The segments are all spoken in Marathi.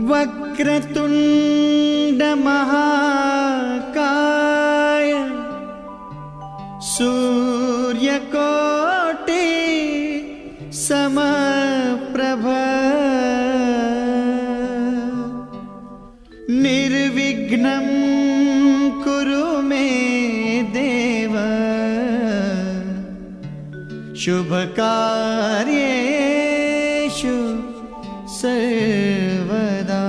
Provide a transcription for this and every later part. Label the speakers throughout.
Speaker 1: वक्रतुंड महाकाय सूर्यकोटि समप्रभ निर्विघ्नं कुरु मे देव शुभकार्येषु सर्वदा।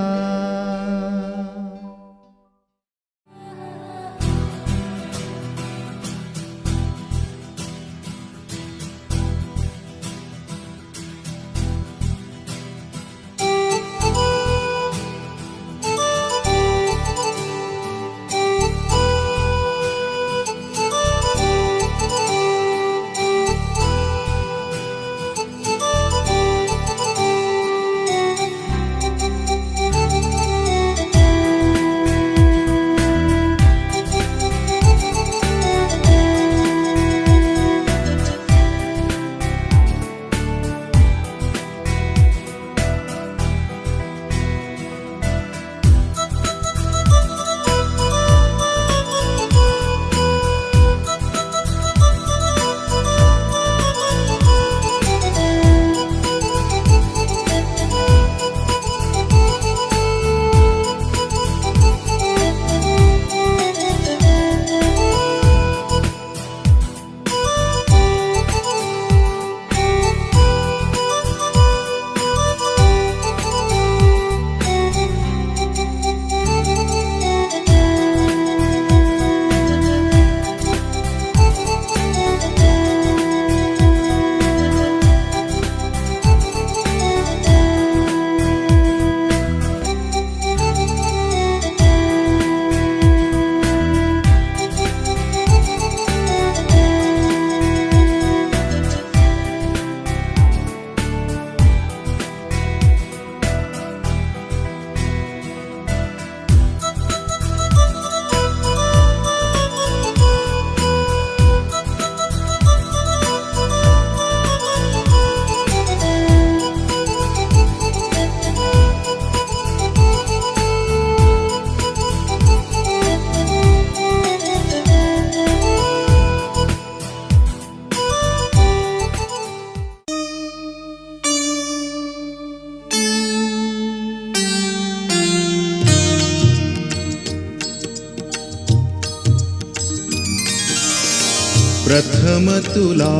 Speaker 2: प्रथम तुला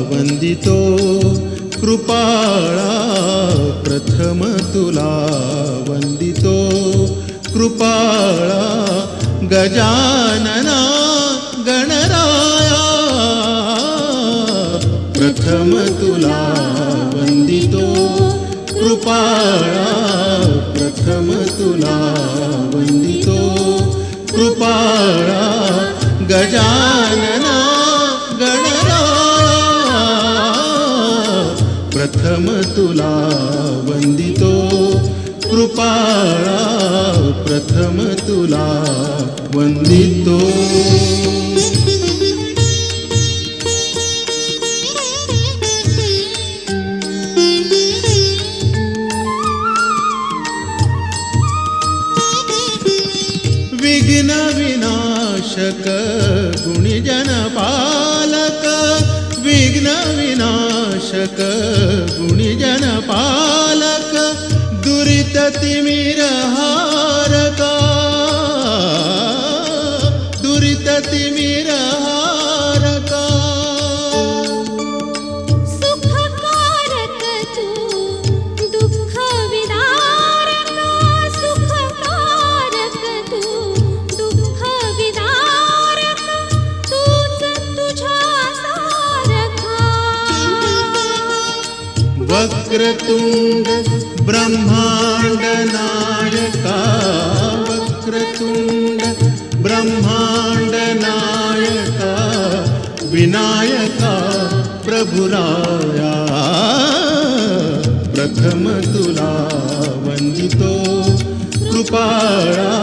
Speaker 2: वंदितो कृपाळा, प्रथम तुला वंदितो कृपाळा, गजानना गणराया। प्रथम तुला वंदितो कृपाळा, प्रथम तुला वंदितो कृपाळा, गजानना प्रथम तुला वंदितो कृपाळा, प्रथम तुला वंदितो। विघ्न विनाशक गुणिजन पालक, विघ्न विनाशक गुणिजन पालक, दुरित तिमिरहारका, दुरित तिमिरहारका।
Speaker 3: सुखकारक तू दुःख विदारक, सुखकारक तू दुःख विदारक, तूच तुझ्या सारखा।
Speaker 2: वक्रतुंड ब्रह्मांड नायका, वक्रतुंड ब्रह्मांड नायका, विनायका प्रभुराया। प्रथम तुला वंदितो कृपाळा,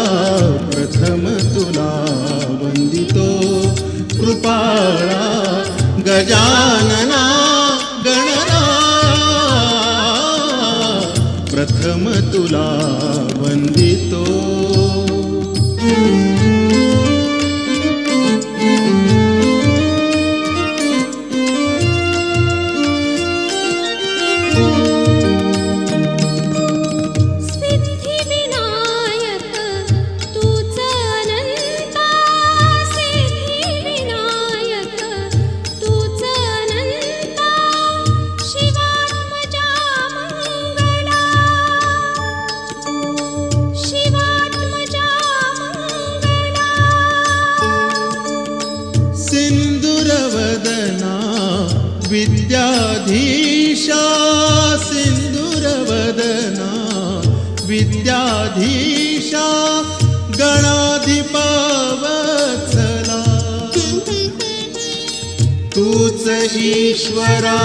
Speaker 2: प्रथम तुला वंदितो कृपाळा, गजानना गणराया। प्रथम तुला विद्याधीशा सिंदूरवदना विद्याधीशा गणाधिपा वत्सला तूच ईश्वरा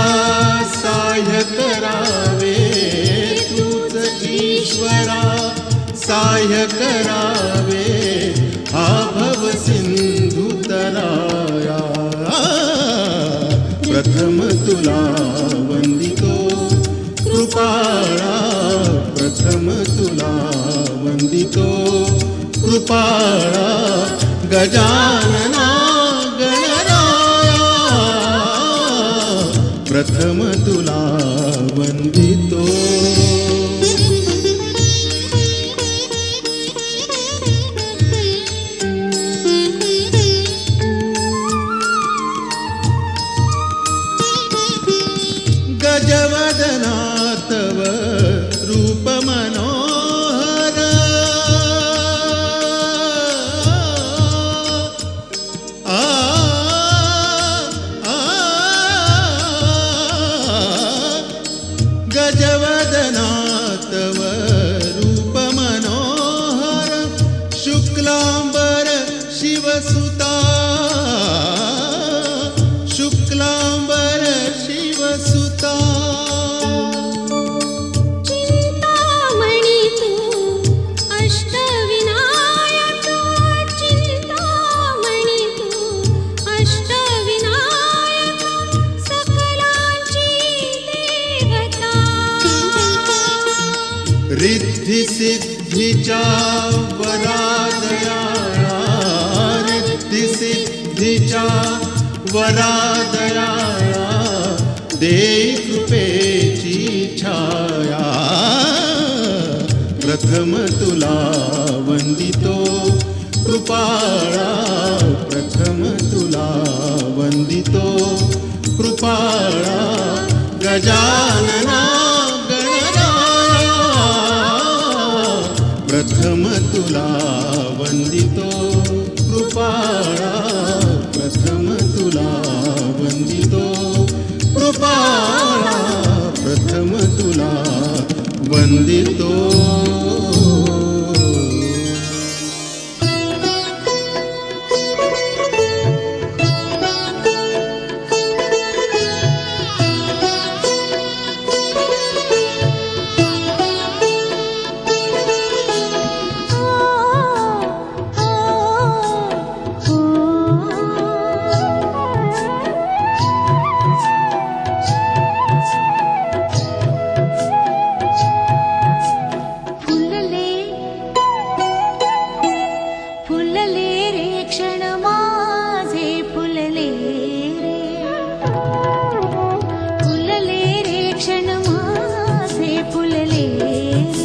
Speaker 2: सहाय्य करावे तूच ईश्वरा सहाय्य करावे हा भव सिंधू तराया प्रथम तुला वंदितो कृपाळा प्रथम तुला वंदितो कृपाळा गजानना गणराया प्रथम तुला वंदितो गजवदना तव रूप मनोहर गजवदना तव रूप मनोहर शुक्लांबर शिवसुता शुक्लांबर शिवसुता
Speaker 3: चिंतामणी तू अष्टविनायक चिंतामणी तू अष्टविनायक सकलांची देवता
Speaker 2: रिद्धी सिद्धीच्या वरादया रिद्धी सिद्धीच्या वरादया देई कृपेची छाया प्रथम तुला वंदितो कृपाळा प्रथम तुला वंदितो कृपाळा गजानना गणराया प्रथम तुला वंदितो कृपाळा प्रथम तुला वंदितो कृपाळा प्रथम तुला वंदितो
Speaker 3: फुलले रे क्षण माझे फुलले रे फुलले रे क्षण माझे फुलले रे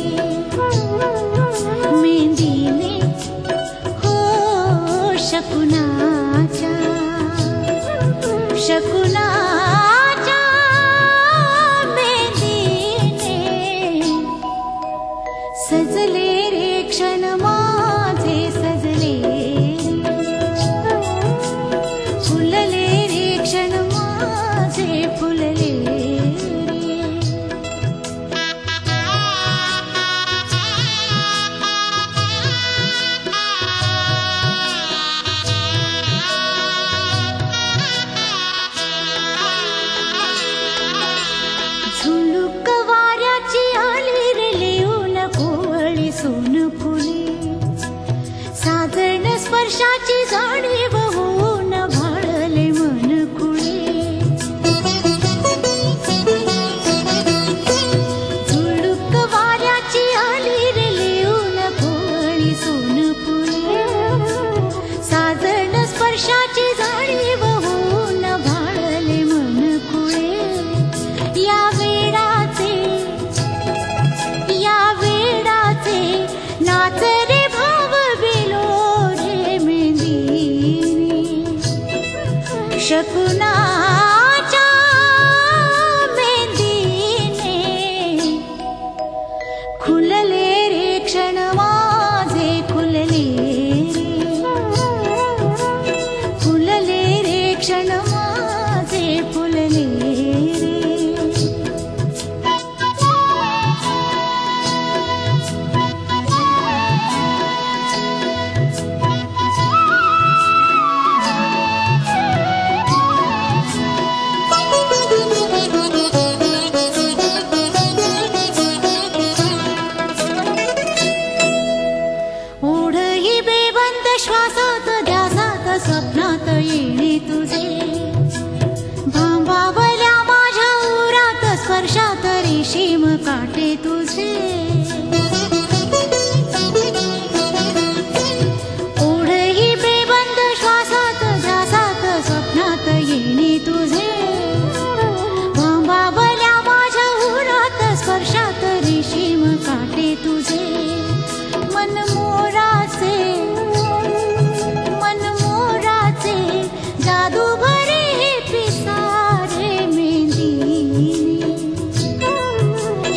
Speaker 3: मेंदीने हो शकुनाच्या शकुनाच्या मेंदीने सजले रे क्षण माझे सजले फुलले रे क्षण माझे फुलले झुळूक वाऱ्याची आली रे लिहून कोवळी सोन फुले साजण स्पर्शाची जाणीव होऊन भाळले मन कुळे झुळूक वाऱ्याची आली रे लिहून कोवळी सोन फुले साजण स्पर्शाची जाणीव होऊन भाळले मन कुळे या वेडाचे नाच रे भाव बिलो रे मेंदी तुझे भांबावल्या माझ्या उरात स्पर्शात रेशीम काटे तुझे ओढही बेबंद श्वासात ध्यासात स्वप्नात येणे तुझे भांबावल्या माझ्या उरात स्पर्शात रेशीम काटे तुझे मन मोराचे जादू भरे पिसारे मेहंदीने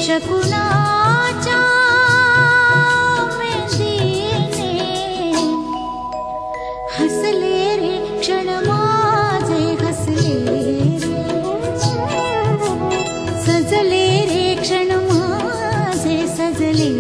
Speaker 3: शकुनाच्या मेहंदीने हसले रे क्षण माझे हसले रे सजले रे क्षण माझे सजले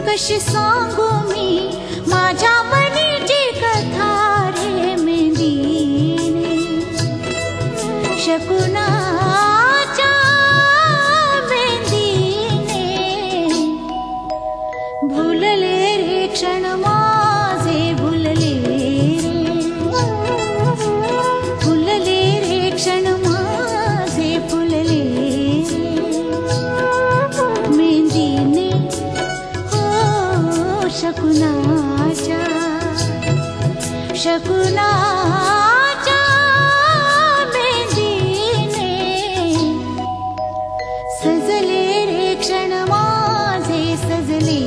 Speaker 3: कशी सांगू मी माझ्या मनीची कथा रे मेहंदीने शकुनाच्या मेहंदीने भुलले रे क्षण माझे भुलले रे क्षण माझे फुलले मेहंदीने शकुनाच्या मेहंदीने सजले रे क्षण माझे सजले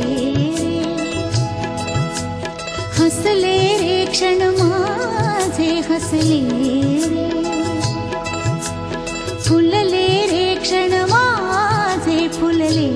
Speaker 3: हसले रे क्षण माझे हसले फुलले रे क्षण माझे फुलले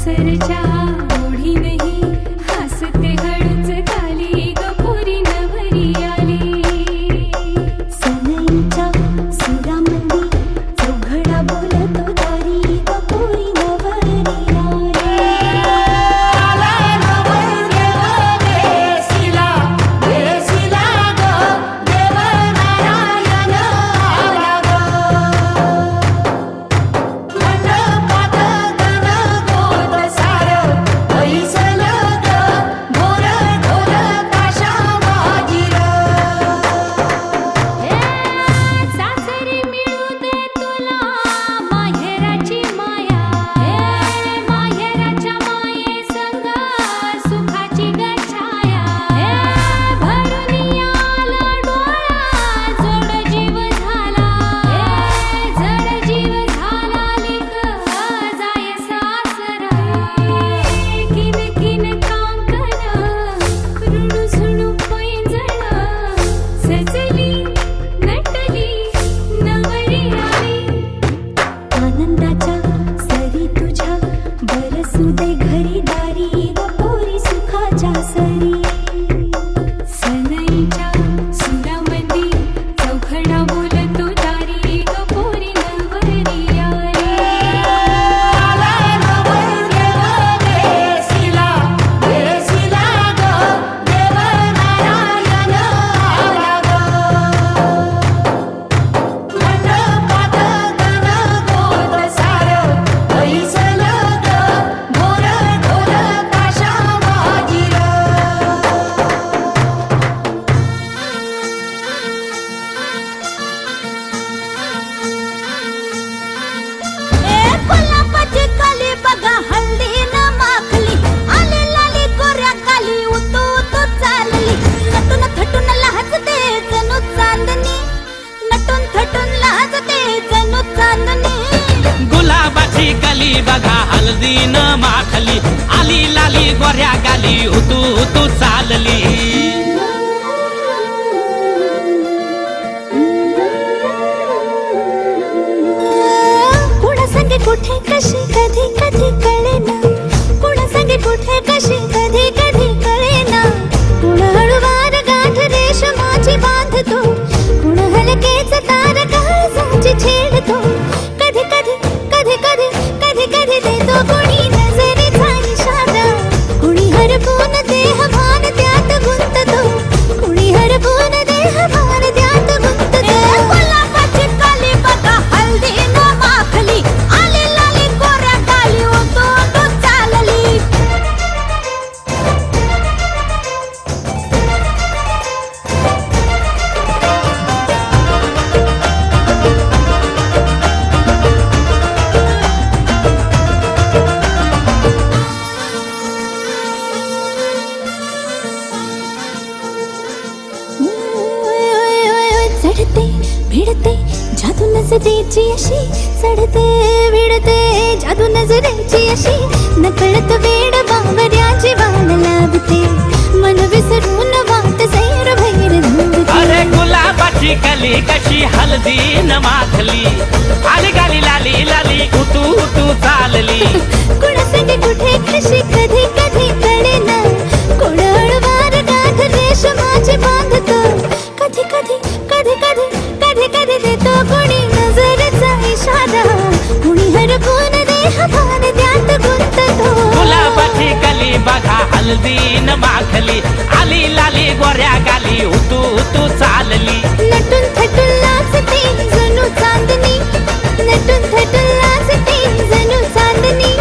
Speaker 4: सरच्या ओढी नाही हसते हळूच खाली ग पोरी नव
Speaker 3: असू दे घरी दारी ग पोरी सुखाच्या सरी सनईच्या सुरामंदी चौखडा बोलतो दारी ग पोरी नवरी आली आला नवरदेव देसिला देसिला ग देव नारायण आला ग मंडपात गणगोत सारं ऐसलं ग मोर ढोल ताशा वाजिलं गुलाबाची कली बघा हल्दी न माखली आली लाली गोऱ्या काली उतू उतू चालली नटून थटून लाजते जणू चांदणी नटून थटून लाजते जणू चांदणी
Speaker 4: गुलाबाची कली बघा हळदी न माखली आली लाली गोऱ्या गाली हुतू हुतू चालली
Speaker 3: कुणा संगे कुठे कशी कधी कधी कळेना कुणा संगे कुठे कशी कधी कधी कळेना कुण हळूवार गाठ रेशमाची बांधतो कुण हलकेच तार काळजाची छेडतो कधी कधी कधी कधी कधी कधी देतो कुणी नजरेचा इशारा कुणी हरपून देह भान त्यात गुंततो कुणी हरपून देह भान त्यात गुंततो गुलाबाची काली बघा हल्दी न माखली आली लाली गोऱ्या काली उतू उतू चालली चढते भिडते जादू नजरेची अशी चढते भिडते जादू नजरेची अशी नकळत वेड बावऱ्याची वाण लाभते मन विसरून वाट सैर भैर धुंदते
Speaker 4: अरे गुलाबाची कली कशी हळदी न माखली आली गाली लाली लाली उतू उतू चालली
Speaker 3: कुणा संगे कुठे कशी कधी कधी कळेना कोण हळवार गाठ रेशमाची बांधतो कधी कधी कधी कधी कधी कधी देतो कोणी नजरेचा इशारा कुणी हरपून देह भान त्यात गुंततो
Speaker 4: गुलाबाची कली बघा हळदी न माखली आली लाली गोऱ्या गाली हुतू हुतू चालली
Speaker 3: नटून थटून लाजते जणू चांदणी नटून थटून लाजते जणू चांदणी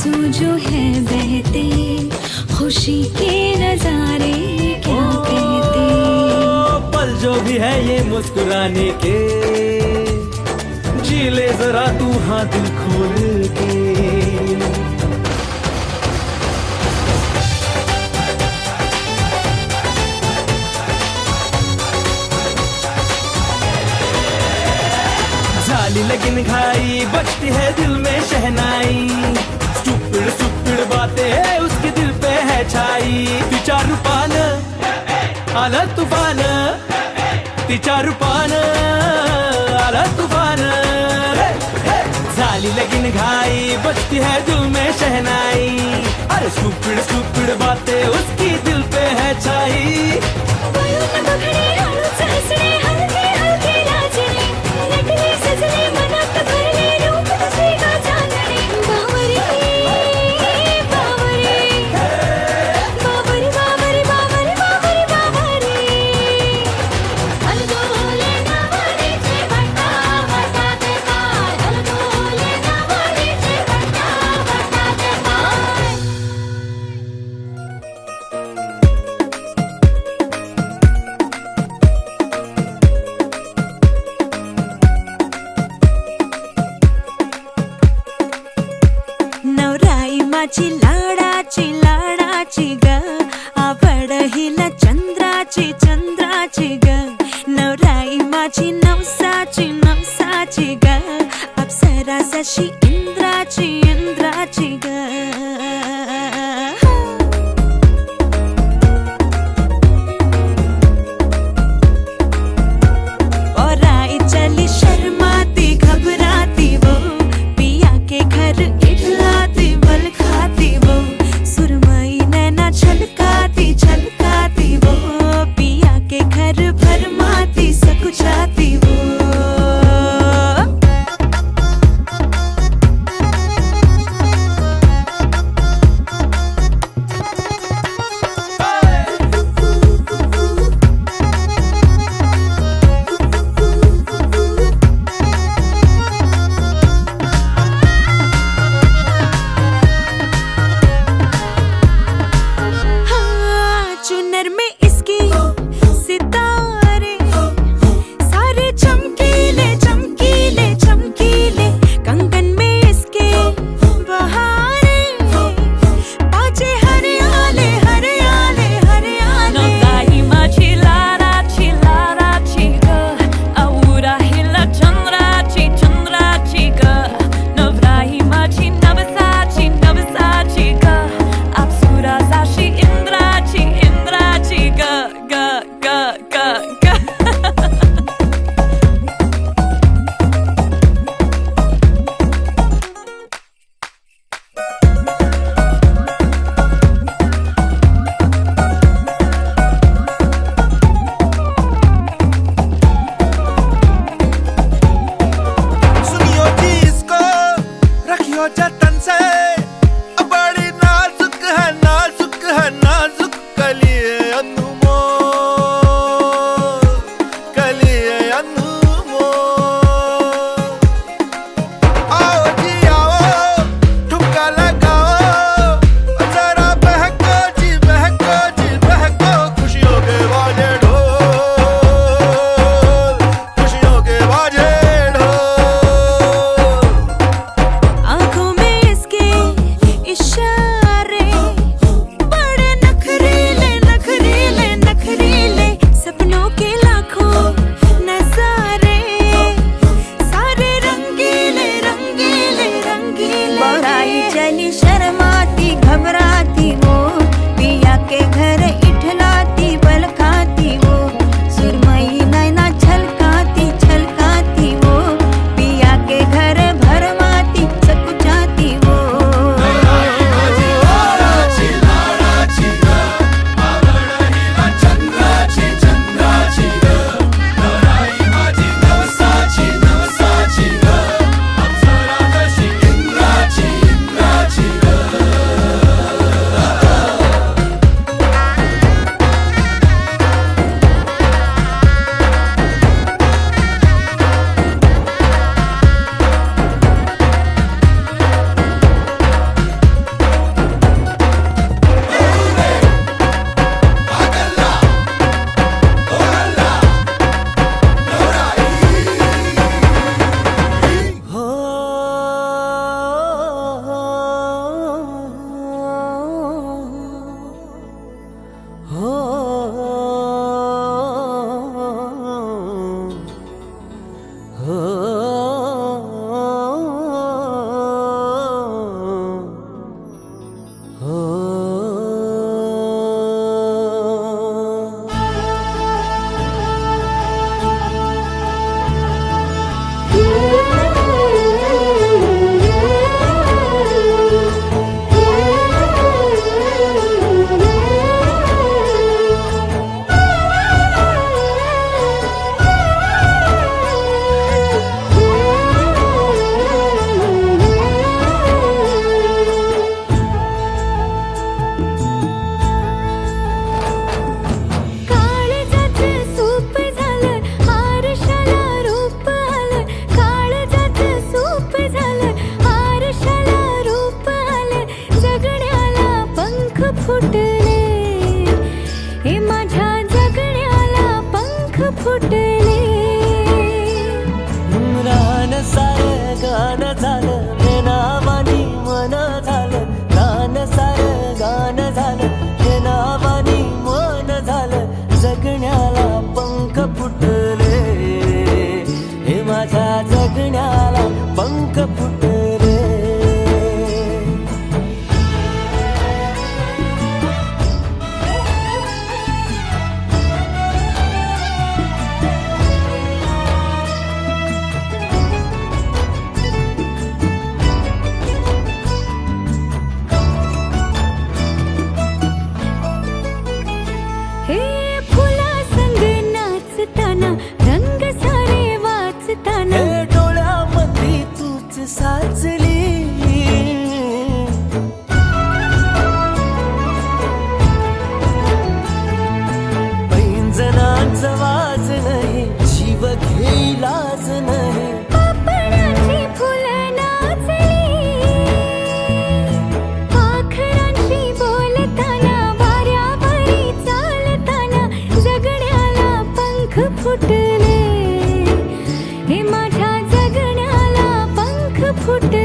Speaker 3: आंसू जो है बहते, खुशी के नजारे क्या कहते।
Speaker 5: पल जो भी है ये मुस्कुराने के, जी ले जरा तू हाँ दिल खोल के। जाली लेकिन घाई बजती है दिल में शहनाई, स्टूपिड स्टूपिड बातें है उसके दिल पे है छाई। तिचा रूपान आला तूफान, तिचा रूपान आला तूफान। जाली लेकिन घाई बजती है दिल में शहनाई, अरे स्टूपिड स्टूपिड बातें उसकी दिल पे है छाई।
Speaker 3: वायून बघडे हळूच हसणे, हलके हलके नाचणे, नटले सजले मनात भरले रूप तुझे गा चांदणे। बावरे बावरे बावरे बावरे बावरे बावरे बावरे, अलगोले नावारीचे बट्टा बटाटे पाय, अलगोले नावारीचे बट्टा बटाटे पाय। नवराई माझी लाडाची लाडाची ग, आवड हिला चंद्राची चंद्राची ग। नवराई माझी नवसाची नवसाची ग, अप्सरा जशी इंद्राची इंद्राची ग। और आई चली शर्माती घबराती वो, पिया के घर इठलाती बल खाती वो, सुरमई नैना छलकाती छलकाती वो, पिया के घर भरमाती सकुचाती वो। हाँ, चुनर में इसकी सितारे सारे चमकीले चमकीले चमकीले, कंगन में इसके बहारे बाजे हरियाले हरियाले हरियाले।
Speaker 6: नवराई माझी लाडाची लाडाची ग, औरा हिला चंद्राची चंद्राची ग। नवराई माझी नवसाची नवसाची ग, अप्सरा जशी इंद्राची इंद्राची ग ग ग ग ग।
Speaker 7: सुनियो जी इसको, रखियो जतन से, बड़ी नाजुक है नाजुक है नाजुक कलिए अनमोल, कलिए अनमोल। आओ जी आओ, ठुमका लगाओ, जरा बहको जी बहको जी बहको, खुशियों के बाजे ढोल, खुशियों के बाजे ढोल।
Speaker 3: आँखों में इसके
Speaker 5: हो हो
Speaker 3: काळजाचं सूप झालं आरशाला रूप आलं काळजाचं सूप झालं आरशाला रूप आलं जगण्याला पंख फुटले हे माझ्या जगण्याला पंख फुटले
Speaker 5: रान सारं गान झालं हे नावानी मन झालं रान सारं गान झालं हे नावानी मन झालं जगण्याला पंख फुटले हे माझ्या जगण्याला पंख फुटले
Speaker 3: हे फुला संग नाचताना रंग सारे वाचताना
Speaker 5: हे डोळ्यामध्ये तूच साचली पैंजणांचं वाज नाही जीव घेईलाच नाही
Speaker 3: पापणाची फुलं नाचली पाखरांशी बोलताना वाऱ्यावरी चालताना जगण्याला पंख फुटले हे माझ्या जगण्याला पंख फुटले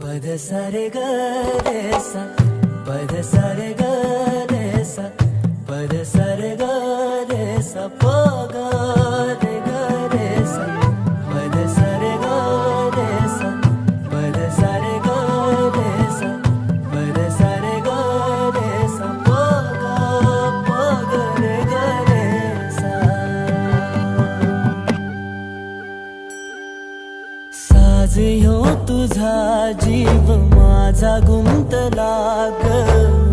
Speaker 5: पद सारे ग रे सा पद सारे ग रे सा पद सारे ग रे सा प ग रे सा पद सारे ग रे सा पद सारे ग रे सा पद सारे ग रे सा प ग रे सा साज ह्यो तुझा जीव माझा गुंतला ग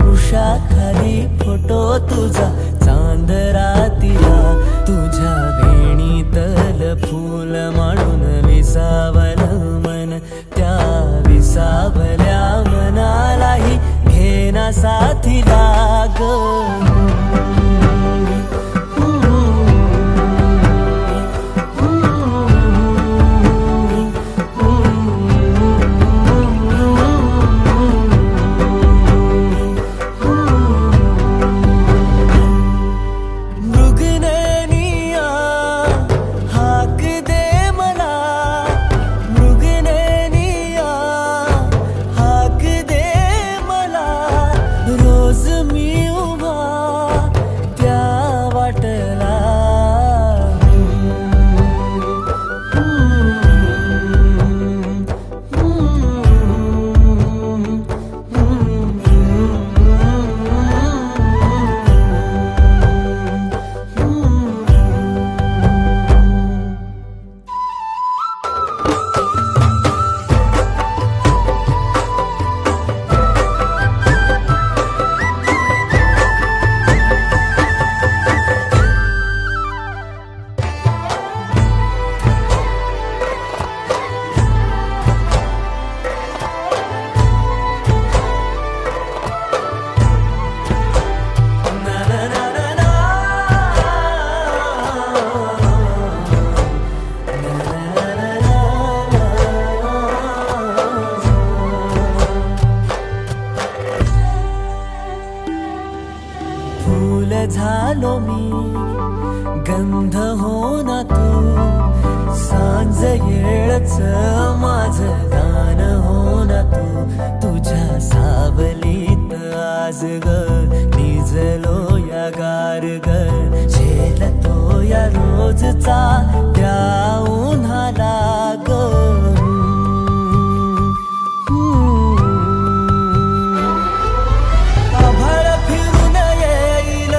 Speaker 5: वृषाखाली फोटो तुझा चांद रातीला तुझ्या वेणीतल फूल म्हणून विसावल मन त्या विसावल्या मनालाही घेना साथीला ग रोज मी फूल झालो मी, गंध हो ना तू, सांज येळच माझं गान हो ना तू. तुझ्या सावलीत आज ग निजलो या गार ग, झेलतो या रोजचा त्या उन्हाला ग. आभाळ फिरून येईल,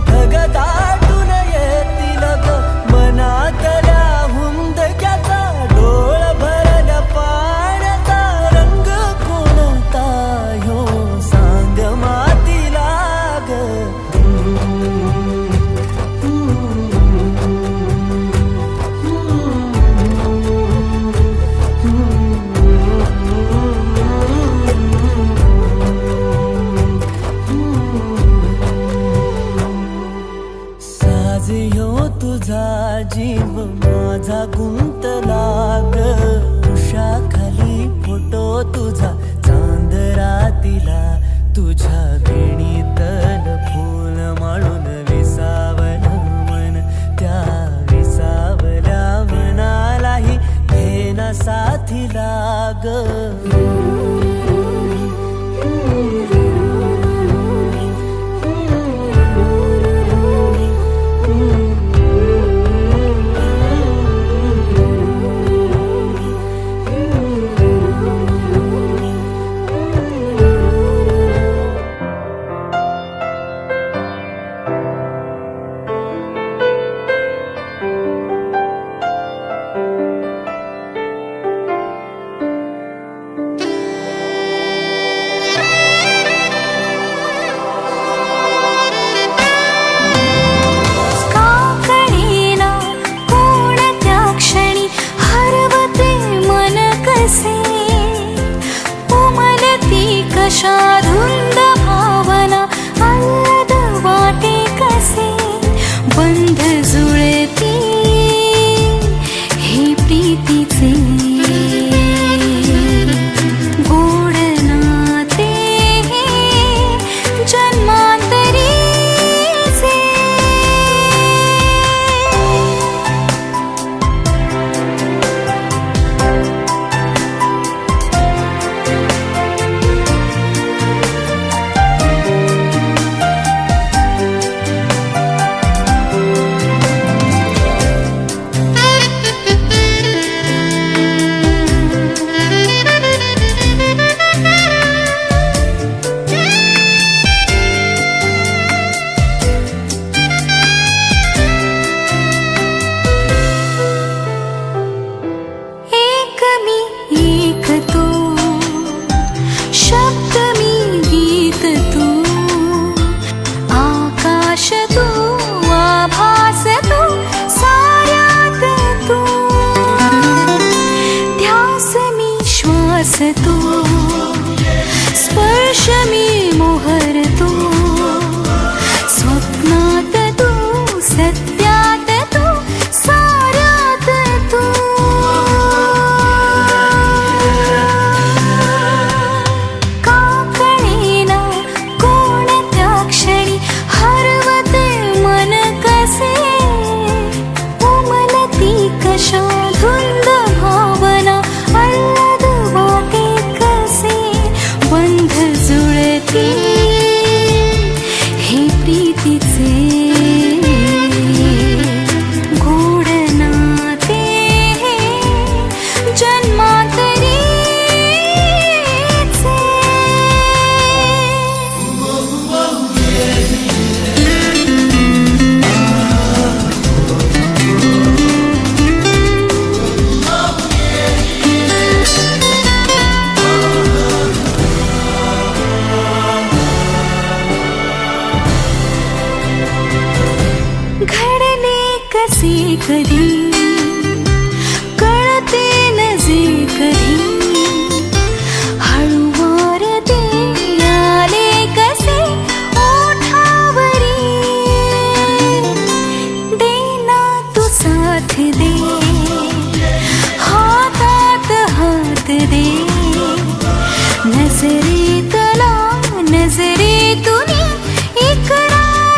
Speaker 5: ढग दाटून येतील ग, मनातल्या हुंदक्याचा डोळ भरल्या पाण्याचा रंग कोणता ह्यो सांग मातीला ग. साज ह्यो तुझा जीव माझा गुंतला ग, उषाखाली फोटो तुझा चांद रातीला, तुझ्या वेणीतल फूल माळून विसावलं मन, त्या विसावल्या मनालाही घेना साथीला ग.
Speaker 3: धुंद भावना आल्हाद वाटे कसे, बंध जुळती हे प्रीतीचे गोड नाते जन्मांतरीचे. तू स्पर्श मी मोहर तू, स्वप्नात तू सत्यात तू साऱ्यात तू. का कळेना कोणत्या क्षणी हरवते मन कसे, उमलती कशा धुंद भावना आल्हाद वाटे कसे, बंध जुळती हे प्रीतीचे गोड नाते जन्मांतरीचे. घडले कसे कधी कळते नजे कधी, हळूवार ते आले कसे ओठावरी, देना तू साथ दे हातात हात दे, नजरेतला नजरेतून इकरार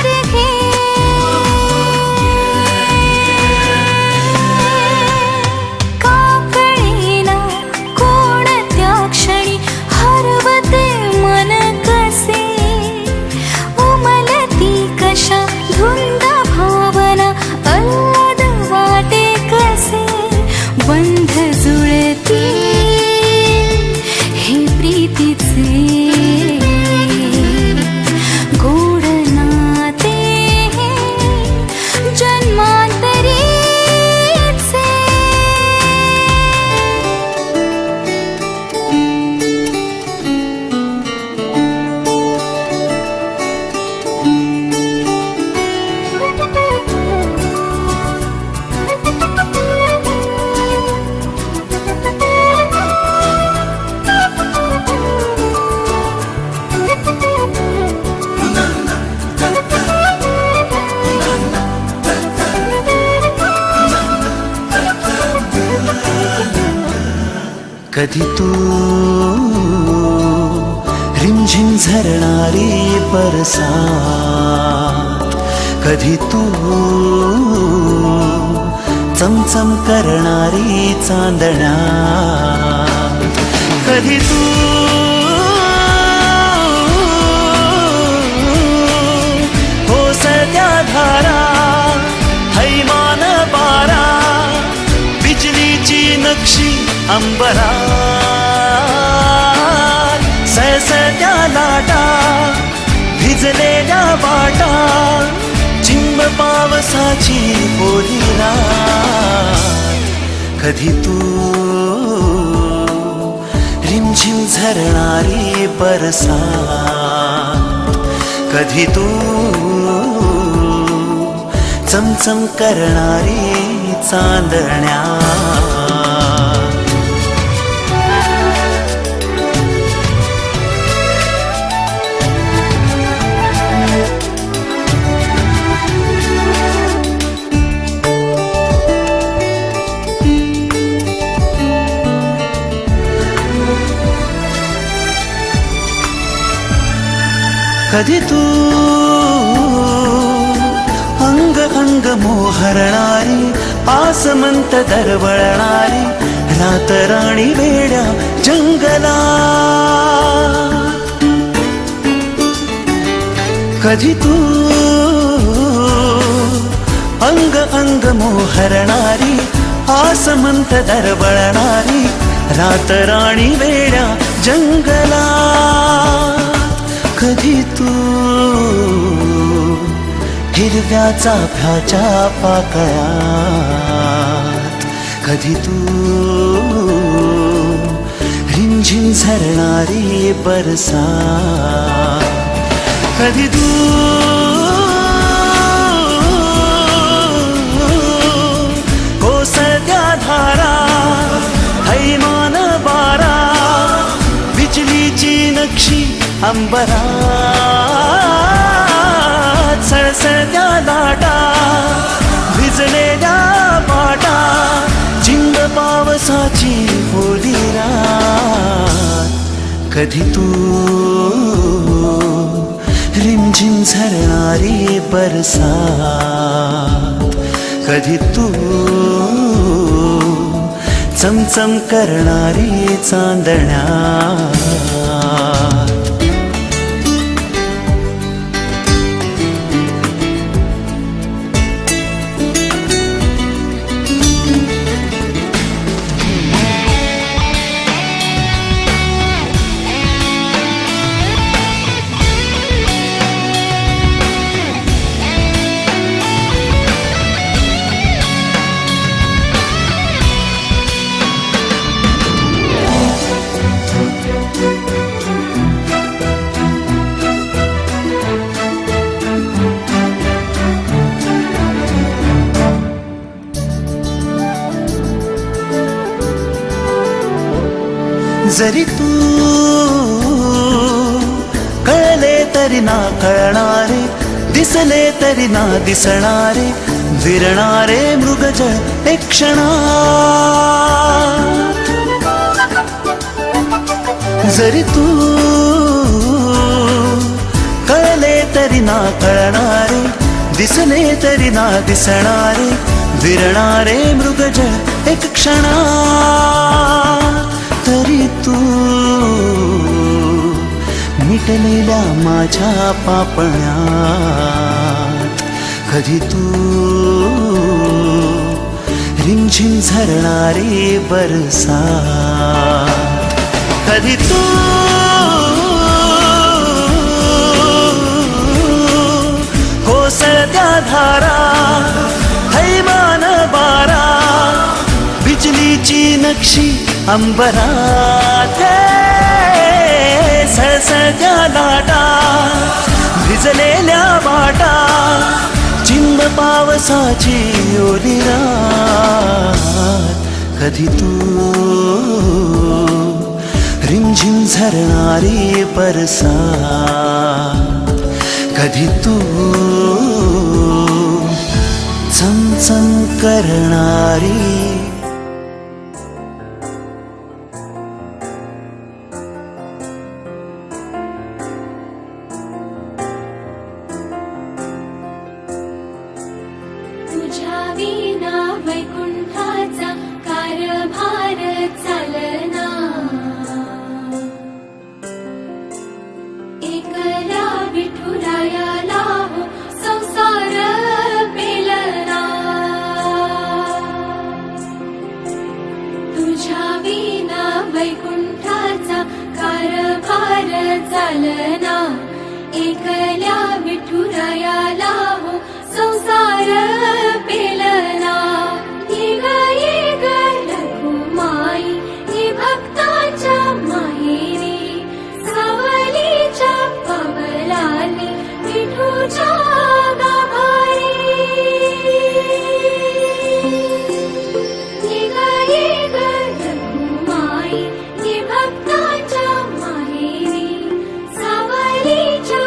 Speaker 1: कधी तू रिमझिम झरणारी बरसात, कधी तू चमचम करणारी चांदण्या, कधी तू ओसत्या धारा हैमान बारा, बिजलीची नक्षी अंबरात, सळसळत्या लाटा भिजलेल्या वाटा, चिंब पावसाची ओली रात, कधी तू रिमझिम झरणारी बरसात, कधी तू चमचम करणारी चांदण्या. कधी तू अंग अंग मोहरणारी, आसमंत दरवळणारी, रातराणी वेड्या जंगलात, कधी तू अंग अंग मोहरणारी, आसमंत दरवळणारी, रातराणी वेड्या जंगलात, कधी तू हिरव्या चाफ्याच्या पाकळ्यात, कधी तू रिमझिम झरणारी बरसात, कधी तू कोसळत्या धारा हैमान बारा, बिजलीची नक्षी अंबरात, सळसळत्या लाटा भिजलेल्या वाटा, चिंब पावसाची ओली रात, कधी तू रिमझिम झरणारी बरसात, कधी तू चमचम करणारी चांदण्या. जरी तू कळले तरी ना कळणारे, दिसले तरी ना दिसणारे, विरणारे मृगजळ एक क्षणात, जरी तू कळले तरी ना कळणारे, दिसले तरी ना दिसणारे, विरणारे मृगजळ एक क्षणात, तरी तू मिटलेल्या माझ्या पापण्यात, कधी तू रिमझिम झरणारी बरसात, कधी तू कोसळत्या धारा हैमान बारा, बिजलीची नक्षी अंबरात, सळसळत्या लाटा भिजलेल्या वाटा, चिंब पावसाची ओली रात, कधी तू रिमझिम झरणारी बरसात, कधी तू चमचम करणारी
Speaker 3: लालना एकल्या विठुरायाला हो संसार पेलना ये ग रघुमाई ये भक्ताच्या माहेरी सावलीच्या पवलानी विठूच्या गाभारी ये ग रघुमाई ये भक्ताच्या माहेरी सावलीच्या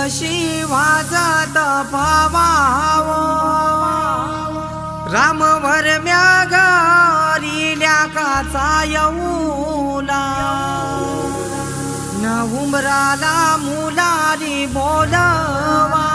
Speaker 8: तशी वाजत भावाव रामवर म्यागरिल्या काचा येऊला न उमराला मुलारी बोलवा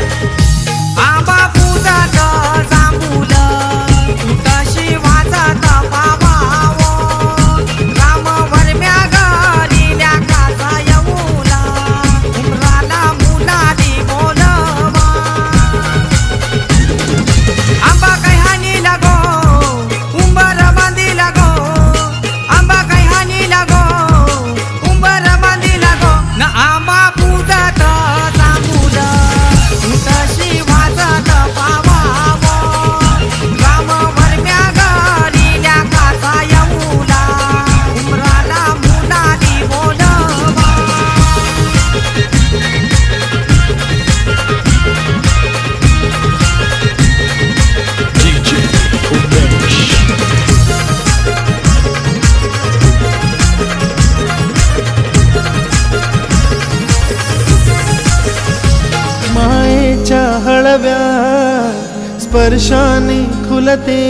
Speaker 8: आंबा पूजात जांभूल तशी वाजत भावाव रामवर म्यागरिल्या काचा येऊला उमराला मुलारी बोलवा आंबा काही हानी लागो उंबर बांधी लागो आंबा काही हानी लागो उंबर बांधी लागो न आंबा पूजात तशी वाजत भावाव रामवर म्यागरिल्या काचा येऊला उमराला मुलारी बोलवा
Speaker 1: मायेच्या हळव्या स्पर्शाने खुलते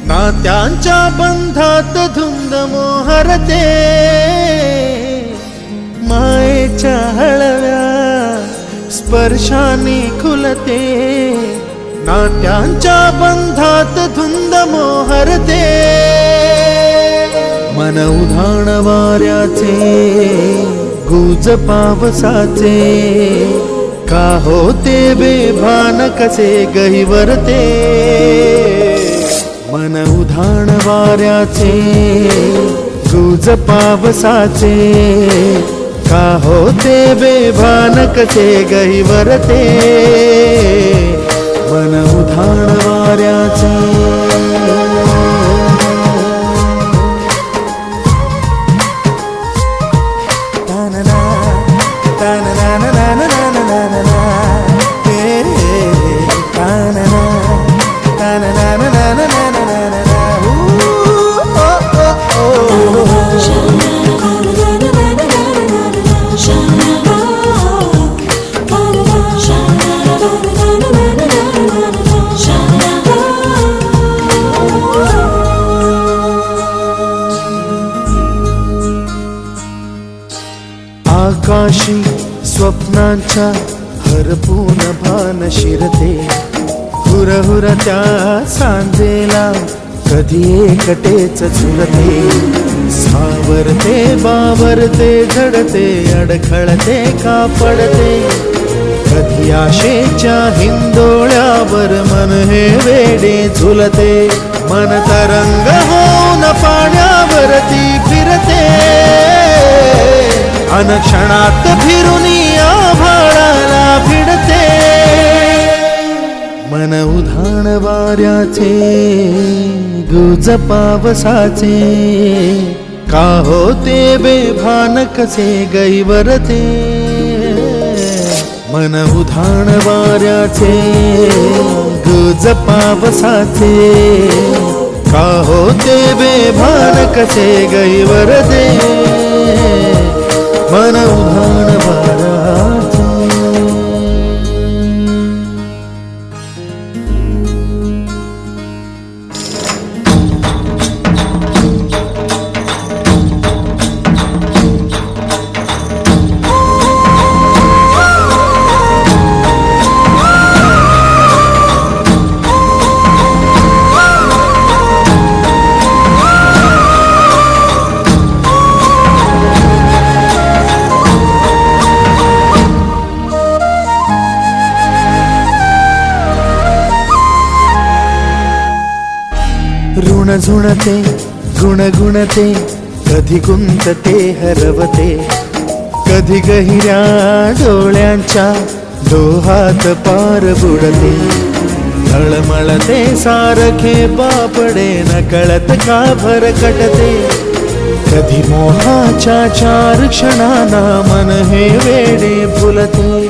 Speaker 1: नात्यांच्या बंधात धुंद मोहरते मायेच्या हळव्या स्पर्शाने खुलते नात्यांच्या बंधात धुंद मोहरते मन उधाण वाऱ्याचे गुज पावसाचे का होते बेभान कसे गहिवरते मन उधाण वाऱ्याचे गुज पावसाचे का होते बेभान कसे गहिवरते मन उधाण वाऱ्याचे आकाशी स्वप्नांच्या हरपून भान शिरते हुरहुर त्या सांजेला कधी एकटेच झुलते सावरते बावरते झडते अडखळते का पडते कधी आशेच्या हिंदोळ्यावर मन हे वेडे झुलते मन तरंग होऊन पाण्यावरती फिरते अनक्षणात फिरून आभाळाला भिडते मन उधाण वाऱ्याचे गुज पावसाचे का होते बेभान कसे गैवरते मन उधाण वाऱ्याचे गुज पावसाचे का होते बेभान कसे गैवरते मन उधाण वाऱ्याचे ऋण झुणते गुणगुणते कधी गुंतते हरवते कधी गहिऱ्या डोळ्यांच्या डोहात पार बुडते तळमळते सारखे बापडे न कळत का भरकटते कधी मोहाच्या 4 क्षणांना मन हे वेडे फुलते